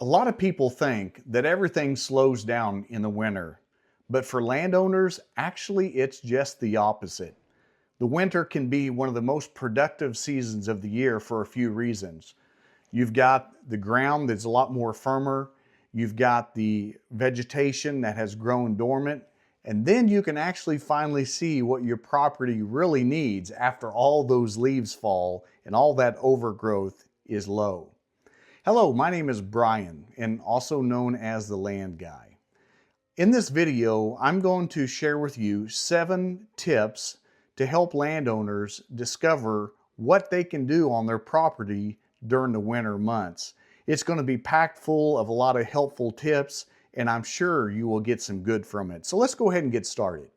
A lot of people think that everything slows down in the winter, but for landowners, actually, it's just the opposite. The winter can be one of the most productive seasons of the year for a few reasons. You've got the ground that's a lot more firmer, you've got the vegetation that has grown dormant, and then you can actually finally see what your property really needs after all those leaves fall and all that overgrowth is low. Hello, my name is Brian, and also known as the Land Guy. In this video, I'm going to share with you 7 tips to help landowners discover what they can do on their property during the winter months. It's going to be packed full of a lot of helpful tips, and I'm sure you will get some good from it. So let's go ahead and get started.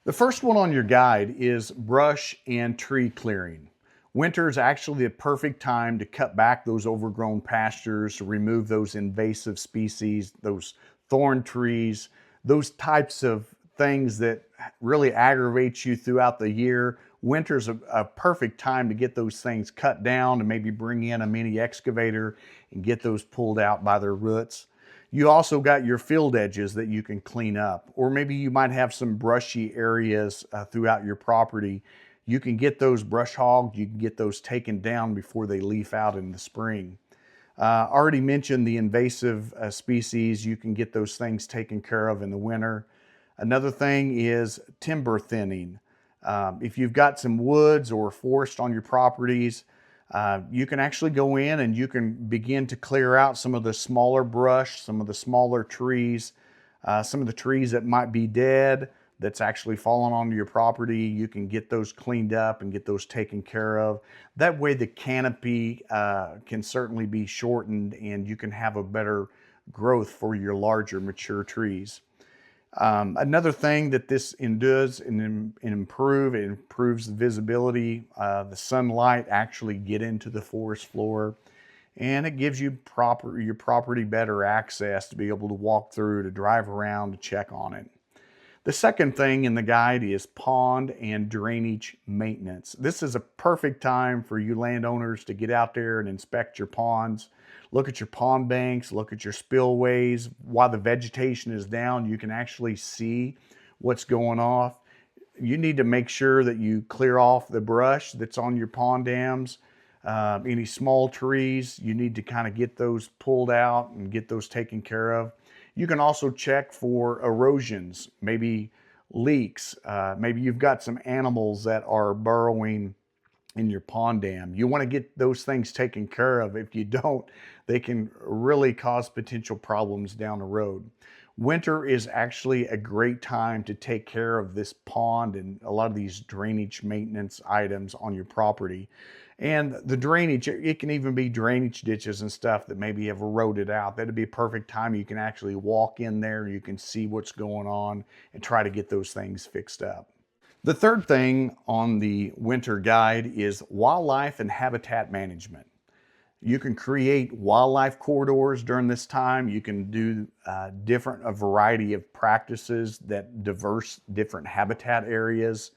The first one on your guide is brush and tree clearing. Winter is actually the perfect time to cut back those overgrown pastures, to remove those invasive species, those thorn trees, those types of things that really aggravate you throughout the year. Winter's a perfect time to get those things cut down and maybe bring in a mini excavator and get those pulled out by their roots. You also got your field edges that you can clean up, or maybe you might have some brushy areas throughout your property. You can get those brush hogged, you can get those taken down before they leaf out in the spring. Already mentioned the invasive species. You can get those things taken care of in the winter. Another thing is timber thinning. If you've got some woods or forest on your properties, you can actually go in and you can begin to clear out some of the smaller brush, some of the smaller trees, some of the trees that might be dead, that's actually fallen onto your property. You can get those cleaned up and get those taken care of. That way the canopy can certainly be shortened and you can have a better growth for your larger mature trees. Another thing that this does and improve, it improves the visibility. The sunlight actually get into the forest floor, and it gives you your property better access to be able to walk through, to drive around, to check on it. The second thing in the guide is pond and drainage maintenance. This is a perfect time for you landowners to get out there and inspect your ponds. Look at your pond banks, look at your spillways. While the vegetation is down, you can actually see what's going off. You need to make sure that you clear off the brush that's on your pond dams. Any small trees, you need to kind of get those pulled out and get those taken care of. You can also check for erosions, maybe leaks. Maybe you've got some animals that are burrowing in your pond dam. You want to get those things taken care of. If you don't, they can really cause potential problems down the road. Winter is actually a great time to take care of this pond and a lot of these drainage maintenance items on your property. And the drainage, it can even be drainage ditches and stuff that maybe have eroded out. That'd be a perfect time. You can actually walk in there, you can see what's going on and try to get those things fixed up. The third thing on the winter guide is wildlife and habitat management. You can create wildlife corridors during this time. You can do a variety of practices that diverse different habitat areas.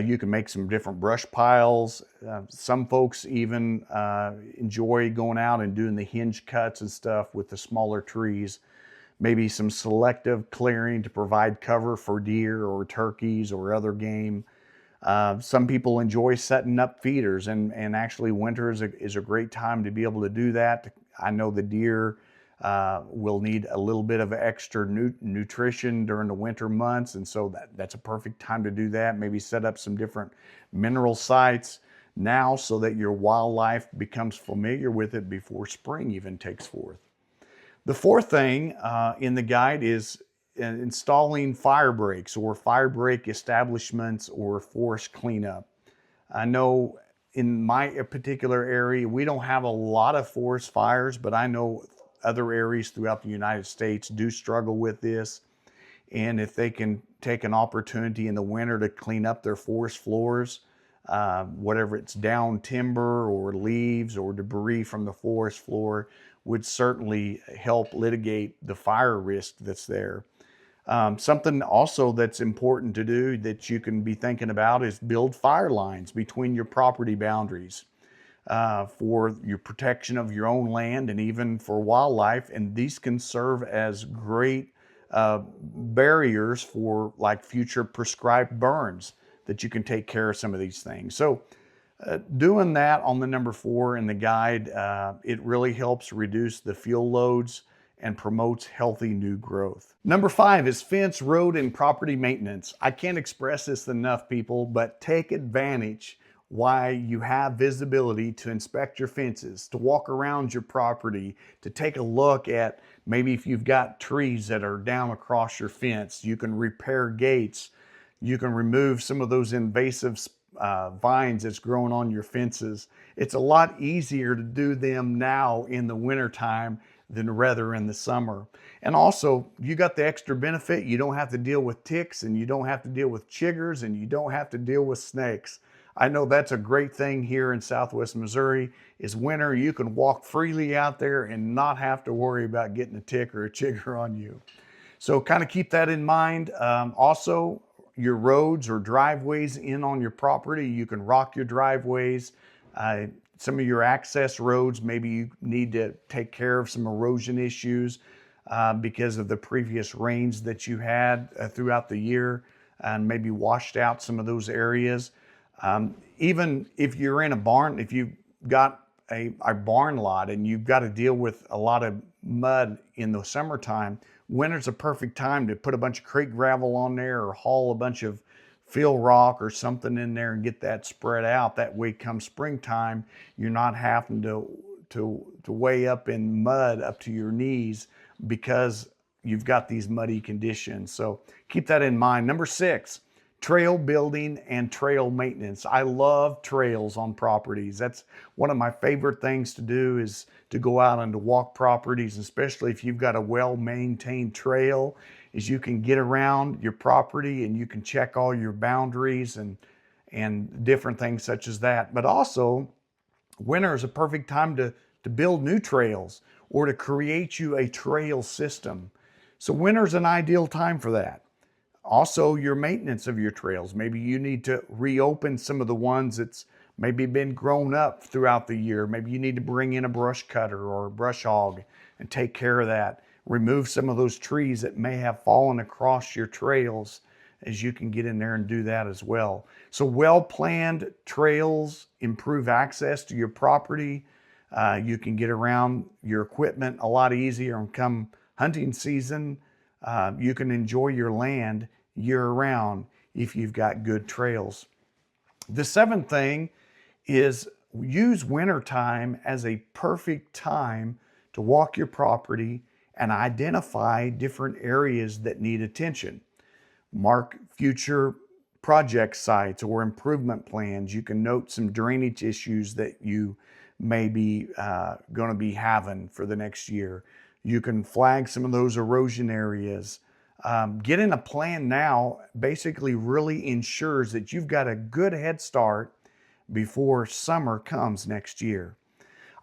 You can make some different brush piles. Some folks even enjoy going out and doing the hinge cuts and stuff with the smaller trees. Maybe some selective clearing to provide cover for deer or turkeys or other game. Some people enjoy setting up feeders, and actually winter is a great time to be able to do that. I know the deer will need a little bit of extra nutrition during the winter months, and so that's a perfect time to do that. Maybe set up some different mineral sites now so that your wildlife becomes familiar with it before spring even takes forth. The fourth thing in the guide is installing fire breaks or fire break establishments or forest cleanup. I know in my particular area, we don't have a lot of forest fires, but I know other areas throughout the United States do struggle with this. And if they can take an opportunity in the winter to clean up their forest floors, whatever it's down timber or leaves or debris from the forest floor, would certainly help mitigate the fire risk that's there. Something also that's important to do that you can be thinking about is build fire lines between your property boundaries. for your protection of your own land and even for wildlife. And these can serve as great barriers for like future prescribed burns, that you can take care of some of these things. So doing that on the number 4 in the guide, it really helps reduce the fuel loads and promotes healthy new growth. Number 5 is fence, road, and property maintenance. I can't express this enough, people, but take advantage while you have visibility to inspect your fences, to walk around your property, to take a look at maybe if you've got trees that are down across your fence. You can repair gates. You can remove some of those invasive vines that's growing on your fences. It's a lot easier to do them now in the wintertime than rather in the summer. And also, you got the extra benefit. You don't have to deal with ticks, and you don't have to deal with chiggers, and you don't have to deal with snakes. I know that's a great thing here in Southwest Missouri. Is winter, you can walk freely out there and not have to worry about getting a tick or a chigger on you. So kind of keep that in mind. Also, your roads or driveways in on your property, you can rock your driveways. Some of your access roads, maybe you need to take care of some erosion issues because of the previous rains that you had throughout the year, and maybe washed out some of those areas. Even if you're in a barn, if you've got a barn lot and you've got to deal with a lot of mud in the summertime, winter's a perfect time to put a bunch of creek gravel on there or haul a bunch of fill rock or something in there and get that spread out. That way, come springtime, you're not having to way up in mud up to your knees because you've got these muddy conditions. So keep that in mind. Number 6, trail building and trail maintenance. I love trails on properties. That's one of my favorite things to do, is to go out and to walk properties, especially if you've got a well-maintained trail, is you can get around your property and you can check all your boundaries and different things such as that. But also, winter is a perfect time to build new trails or to create you a trail system. So winter is an ideal time for that. Also, your maintenance of your trails. Maybe you need to reopen some of the ones that's maybe been grown up throughout the year. Maybe you need to bring in a brush cutter or a brush hog and take care of that. Remove some of those trees that may have fallen across your trails, as you can get in there and do that as well. So well-planned trails improve access to your property. You can get around your equipment a lot easier, and come hunting season, you can enjoy your land year-round if you've got good trails. The 7th thing is use wintertime as a perfect time to walk your property and identify different areas that need attention. Mark future project sites or improvement plans. You can note some drainage issues that you may be going to be having for the next year. You can flag some of those erosion areas. Getting a plan now basically really ensures that you've got a good head start before summer comes next year.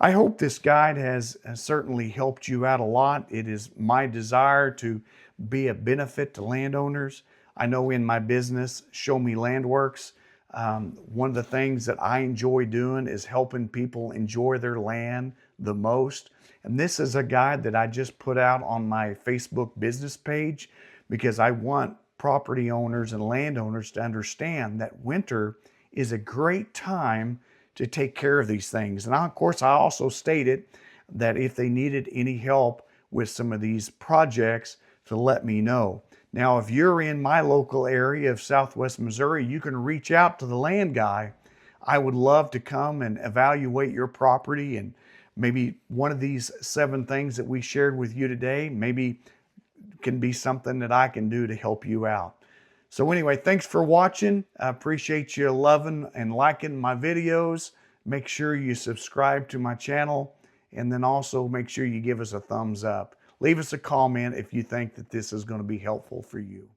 I hope this guide has certainly helped you out a lot. It is my desire to be a benefit to landowners. I know in my business, Show Me Landworks, one of the things that I enjoy doing is helping people enjoy their land the most. And this is a guide that I just put out on my Facebook business page because I want property owners and landowners to understand that winter is a great time to take care of these things. And of course, I also stated that if they needed any help with some of these projects, to let me know. Now, if you're in my local area of Southwest Missouri, you can reach out to the land guy. I would love to come and evaluate your property, and maybe one of these 7 things that we shared with you today maybe can be something that I can do to help you out. So anyway, thanks for watching. I appreciate you loving and liking my videos. Make sure you subscribe to my channel, and then also make sure you give us a thumbs up. Leave us a comment if you think that this is going to be helpful for you.